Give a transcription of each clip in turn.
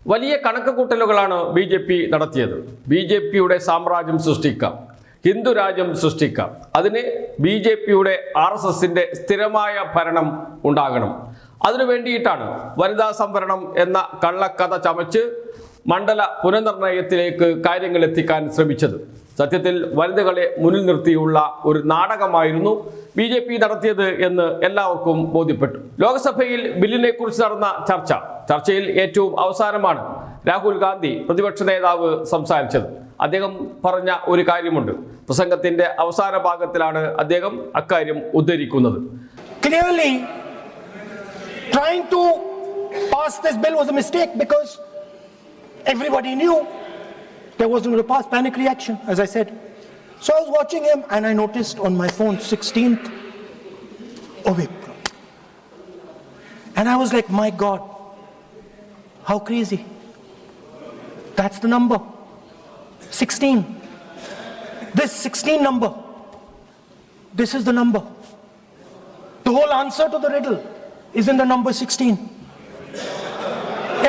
വലിയ കണക്കുകൂട്ടലുകളാണ് BJP നടത്തിയത്. BJPയുടെ സാമ്രാജ്യം സൃഷ്ടിക്കാം, ഹിന്ദു രാജ്യം സൃഷ്ടിക്കാം, അതിന് BJPയുടെ RSSന്റെ സ്ഥിരമായ ഭരണം ഉണ്ടാകണം. അതിനു വേണ്ടിയിട്ടാണ് വനിതാ സംവരണം എന്ന കള്ളക്കഥ ചമച്ച് മണ്ഡല പുനർനിർണയത്തിലേക്ക് കാര്യങ്ങൾ എത്തിക്കാൻ ശ്രമിച്ചത്. സത്യത്തിൽ വനിതകളെ മുന്നിൽ നിർത്തിയുള്ള ഒരു നാടകമായിരുന്നു BJP നടത്തിയത് എന്ന് എല്ലാവർക്കും ബോധ്യപ്പെട്ടു. ലോക്സഭയിൽ ബില്ലിനെ കുറിച്ച് നടന്ന ചർച്ചയിൽ ഏറ്റവും അവസാനമാണ് രാഹുൽ ഗാന്ധി പ്രതിപക്ഷ നേതാവ് സംസാരിച്ചത്. അദ്ദേഹം പറഞ്ഞ ഒരു കാര്യമുണ്ട്. പ്രസംഗത്തിന്റെ അവസാന ഭാഗത്തിലാണ് അദ്ദേഹം അക്കാര്യം ഉദ്ധരിക്കുന്നത്. Clearly, trying to pass this bill was a mistake because everybody knew there wasn't going to pass. Panic reaction, as I said. So I was watching him and I noticed on my phone 16th of April. And I was like, my God, how crazy. That's the number. 16. This 16 number. This is the number. The whole answer to the riddle is in the number 16.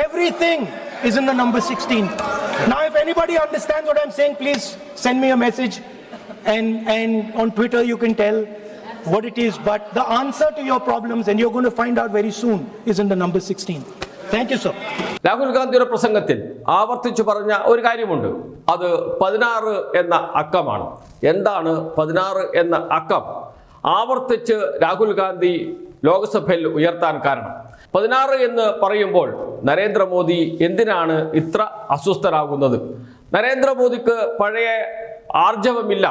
Everything is in the number 16. Now, if anybody understands what I'm saying, please send me a message, and on Twitter you can tell what it is. But the answer to your problems, and you're going to find out very soon, is in the number 16. Thank you, sir. Rahul ഗാന്ധിയുടെ പ്രസംഗത്തിൽ ആവർത്തിച്ചു പറഞ്ഞ ഒരു കാര്യമുണ്ട്. അത് 16 എന്ന അക്കമാണ്. എന്താണ് 16 എന്ന അക്കം ആവർത്തിച്ച് രാഹുൽ ഗാന്ധി ലോക്സഭയിൽ ഉയർത്താൻ കാരണം? 16 എന്ന് പറയുമ്പോൾ നരേന്ദ്രമോദി എന്തിനാണ് ഇത്ര അസ്വസ്ഥരാകുന്നത്? നരേന്ദ്രമോദിക്ക് പഴയ ആർജവമില്ല.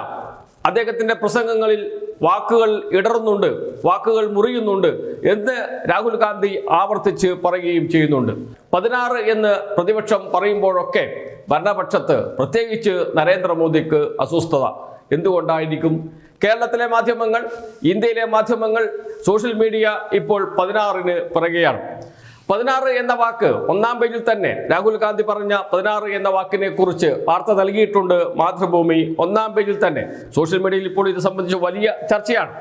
അദ്ദേഹത്തിന്റെ പ്രസംഗങ്ങളിൽ വാക്കുകൾ ഇടറുന്നുണ്ട്, വാക്കുകൾ മുറിയുന്നുണ്ട് എന്ന് രാഹുൽ ഗാന്ധി ആവർത്തിച്ച് പറയുകയും ചെയ്യുന്നുണ്ട്. 16 എന്ന് പ്രതിപക്ഷം പറയുമ്പോഴൊക്കെ ഭരണപക്ഷത്ത് പ്രത്യേകിച്ച് നരേന്ദ്രമോദിക്ക് അസ്വസ്ഥത എന്തുകൊണ്ടായിരിക്കും? കേരളത്തിലെ മാധ്യമങ്ങൾ, ഇന്ത്യയിലെ മാധ്യമങ്ങൾ, സോഷ്യൽ മീഡിയ ഇപ്പോൾ 16-ന് പിറകെയാണ്. 16 എന്ന വാക്ക് ഒന്നാം പേജിൽ തന്നെ രാഹുൽ ഗാന്ധി പറഞ്ഞ 16 എന്ന വാക്കിനെ കുറിച്ച് വാർത്ത നൽകിയിട്ടുണ്ട് മാതൃഭൂമി. ഒന്നാം പേജിൽ തന്നെ സോഷ്യൽ മീഡിയയിൽ ഇപ്പോൾ ഇത് സംബന്ധിച്ച് വലിയ ചർച്ചയാണ്.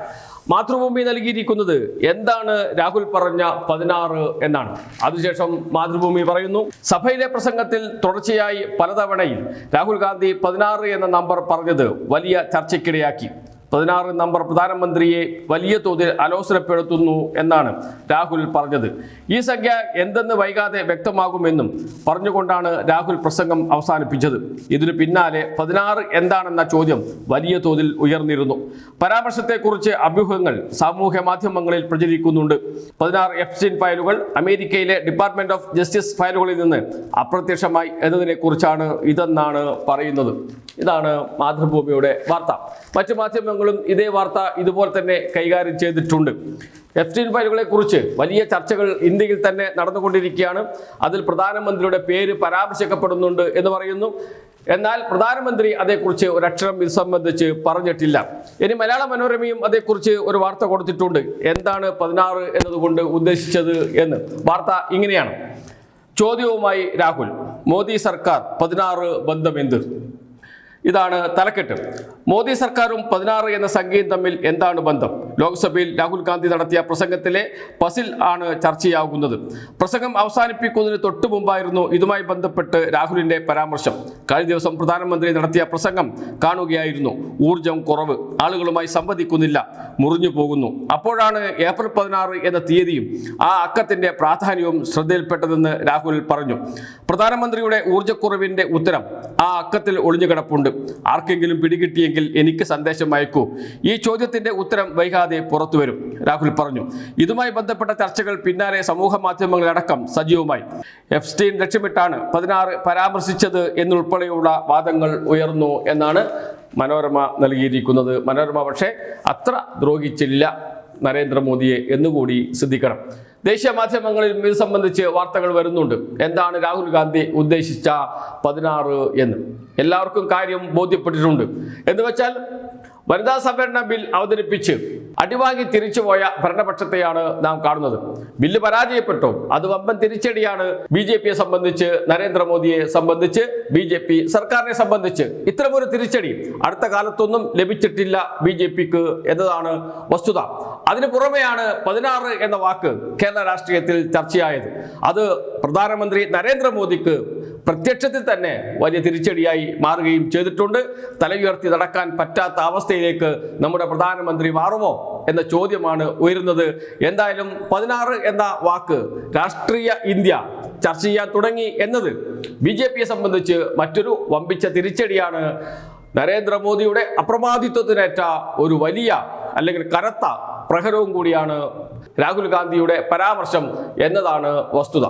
മാതൃഭൂമി നൽകിയിരിക്കുന്നത് എന്താണ് രാഹുൽ പറഞ്ഞ 16 എന്നാണ്. അതിനുശേഷം മാതൃഭൂമി പറയുന്നു, സഭയിലെ പ്രസംഗത്തിൽ തുടർച്ചയായി പലതവണയിൽ രാഹുൽ ഗാന്ധി 16 എന്ന നമ്പർ പറഞ്ഞത് വലിയ ചർച്ചയ്ക്കിടയാക്കി. 16 നമ്പർ പ്രധാനമന്ത്രിയെ വലിയ തോതിൽ അലോസരപ്പെടുത്തുന്നു എന്നാണ് രാഹുൽ പറഞ്ഞത്. ഈ സംഖ്യ എന്തെന്ന് വൈകാതെ വ്യക്തമാകുമെന്നും പറഞ്ഞുകൊണ്ടാണ് രാഹുൽ പ്രസംഗം അവസാനിപ്പിച്ചത്. ഇതിനു പിന്നാലെ 16 എന്താണെന്ന ചോദ്യം വലിയ തോതിൽ ഉയർന്നിരുന്നു. പരാമർശത്തെക്കുറിച്ച് അഭ്യൂഹങ്ങൾ സാമൂഹ്യ മാധ്യമങ്ങളിൽ പ്രചരിക്കുന്നുണ്ട്. 16 എപ്സ്റ്റീൻ ഫയലുകൾ അമേരിക്കയിലെ ഡിപ്പാർട്ട്മെന്റ് ഓഫ് ജസ്റ്റിസ് ഫയലുകളിൽ നിന്ന് അപ്രത്യക്ഷമായി എന്നതിനെ കുറിച്ചാണ് ഇതെന്നാണ് പറയുന്നത്. ഇതാണ് മാതൃഭൂമിയുടെ വാർത്ത. മറ്റു മാധ്യമങ്ങളും ഇതേ വാർത്ത ഇതുപോലെ തന്നെ കൈകാര്യം ചെയ്തിട്ടുണ്ട്. എപ്സ്റ്റീൻ ഫയലുകളെ കുറിച്ച് വലിയ ചർച്ചകൾ ഇന്ത്യയിൽ തന്നെ നടന്നുകൊണ്ടിരിക്കുകയാണ്. അതിൽ പ്രധാനമന്ത്രിയുടെ പേര് പരാമർശിക്കപ്പെടുന്നുണ്ട് എന്ന് പറയുന്നു. എന്നാൽ പ്രധാനമന്ത്രി അതേക്കുറിച്ച് ഒരക്ഷരം ഇത് സംബന്ധിച്ച് പറഞ്ഞിട്ടില്ല. ഇനി മലയാള മനോരമയും അതേക്കുറിച്ച് ഒരു വാർത്ത കൊടുത്തിട്ടുണ്ട്. എന്താണ് 16 എന്നതുകൊണ്ട് ഉദ്ദേശിച്ചത് എന്ന്. വാർത്ത ഇങ്ങനെയാണ്: ചോദ്യവുമായി രാഹുൽ, മോദി സർക്കാർ 16 ബന്ധമെന്ത്? ഇതാണ് തലക്കെട്ട്. മോദി സർക്കാരും 16 എന്ന സംഖ്യയും തമ്മിൽ എന്താണ് ബന്ധം? ലോക്സഭയിൽ രാഹുൽ ഗാന്ധി നടത്തിയ പ്രസംഗത്തിലെ പസിൽ ആണ് ചർച്ചയാകുന്നത്. പ്രസംഗം അവസാനിപ്പിക്കുന്നതിന് തൊട്ടു മുമ്പായിരുന്നു ഇതുമായി ബന്ധപ്പെട്ട് രാഹുലിന്റെ പരാമർശം. കഴിഞ്ഞ ദിവസം പ്രധാനമന്ത്രി നടത്തിയ പ്രസംഗം കാണുകയായിരുന്നു. ഊർജം കുറവ്, ആളുകളുമായി സംവദിക്കുന്നില്ല, മുറിഞ്ഞു പോകുന്നു. അപ്പോഴാണ് ഏപ്രിൽ 16 എന്ന തീയതിയും ആ അക്കത്തിന്റെ പ്രാധാന്യവും ശ്രദ്ധയിൽപ്പെട്ടതെന്ന് രാഹുൽ പറഞ്ഞു. പ്രധാനമന്ത്രിയുടെ ഊർജ്ജക്കുറവിന്റെ ഉത്തരം ആ അക്കത്തിൽ ഒളിഞ്ഞു കിടപ്പുണ്ട്. ആർക്കെങ്കിലും പിടികിട്ടിയെങ്കിൽ എനിക്ക് സന്ദേശം അയക്കൂ. ഈ ചോദ്യത്തിന്റെ ഉത്തരം വൈകാതെ പുറത്തു വരും, രാഹുൽ പറഞ്ഞു. ഇതുമായി ബന്ധപ്പെട്ട ചർച്ചകൾ പിന്നാലെ സമൂഹ മാധ്യമങ്ങളടക്കം സജീവമായി. എപ്സ്റ്റീൻ ലക്ഷ്യമിട്ടാണ് 16 പരാമർശിച്ചത് എന്നുൾപ്പെടെയുള്ള വാദങ്ങൾ ഉയർന്നു എന്നാണ് മനോരമ നൽകിയിരിക്കുന്നത്. മനോരമ പക്ഷേ അത്ര ദ്രോഹിച്ചില്ല നരേന്ദ്രമോദിയെ എന്നുകൂടി ശ്രദ്ധിക്കണം. ദേശീയ മാധ്യമങ്ങളിൽ ഇത് സംബന്ധിച്ച് വാർത്തകൾ വരുന്നുണ്ട്. എന്താണ് രാഹുൽ ഗാന്ധി ഉദ്ദേശിച്ച 16 എന്ന്? എല്ലാവർക്കും കാര്യം ബോധ്യപ്പെട്ടിട്ടുണ്ട്. എന്ന് വെച്ചാൽ വനിതാ സംവരണ ബിൽ അവതരിപ്പിച്ച് അടിവാങ്ങി തിരിച്ചുപോയ ഭരണപക്ഷത്തെയാണ് നാം കാണുന്നത്. ബില്ല് പരാജയപ്പെട്ടു. അത് വമ്പൻ തിരിച്ചടിയാണ് BJPയെ സംബന്ധിച്ച്, നരേന്ദ്രമോദിയെ സംബന്ധിച്ച്, BJP സർക്കാരിനെ സംബന്ധിച്ച്. ഇത്തരമൊരു തിരിച്ചടി അടുത്ത കാലത്തൊന്നും ലഭിച്ചിട്ടില്ല BJPക്ക് എന്നതാണ് വസ്തുത. അതിനു പുറമെയാണ് 16 എന്ന വാക്ക് കേരള രാഷ്ട്രീയത്തിൽ ചർച്ചയായത്. അത് പ്രധാനമന്ത്രി നരേന്ദ്രമോദിക്ക് പ്രത്യക്ഷത്തിൽ തന്നെ വലിയ തിരിച്ചടിയായി മാറുകയും ചെയ്തിട്ടുണ്ട്. തലയുയർത്തി നടക്കാൻ പറ്റാത്ത അവസ്ഥയിലേക്ക് നമ്മുടെ പ്രധാനമന്ത്രി മാറുമോ എന്ന ചോദ്യമാണ് ഉയരുന്നത്. എന്തായാലും 16 എന്ന വാക്ക് രാഷ്ട്രീയ ഇന്ത്യ ചർച്ച ചെയ്യാൻ തുടങ്ങി എന്നത് BJPയെ സംബന്ധിച്ച് മറ്റൊരു വമ്പിച്ച തിരിച്ചടിയാണ്. നരേന്ദ്രമോദിയുടെ അപ്രമാദിത്വത്തിനേറ്റ ഒരു വലിയ അല്ലെങ്കിൽ കനത്ത പ്രഹരവും കൂടിയാണ് രാഹുൽ ഗാന്ധിയുടെ പരാമർശം എന്നതാണ് വസ്തുത.